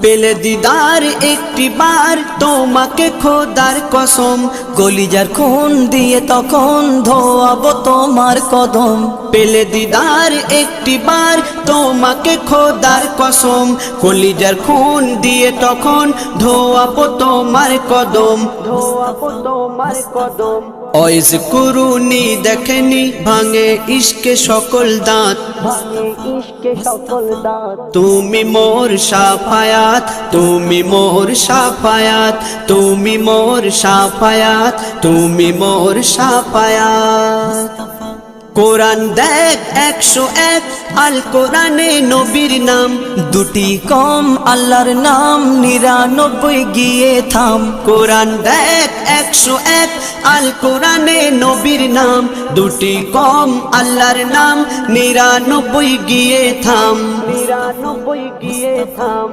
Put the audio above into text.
পেলে দিদার একটি বার তোমাকে খোদার কসম, কলিজার খুন দিয়ে তখন ধোয়াবো তোমার কদম। পেলে দিদার একটি বার তোমাকে খোদার কসম, কলিজার খুন দিয়ে তখন ধোয়াবো তোমার কদম, ধোয়াবো তোমার কদম। ওয়াইজ কুরুনি দেখেনি ভাঙে ইশকে সকল দাঁত, ভাঙে ইশকে সকল দাঁত। তুমি মোর শাফায়াত, তুমি মোর শাফায়াত, তুমি মোর শাফায়াত, তুমি মোর শাফায়াত। কোরআন দেখ 101 আল কোরআনে নবীর নাম, দুটি কম আল্লাহর নাম 99 গিয়ে থাম। কোরআন দেখ 101 আল কোরআনে নবীর নাম, দুটি কম আল্লাহর নাম 99 গিয়ে থাম, 99 গিয়ে থাম।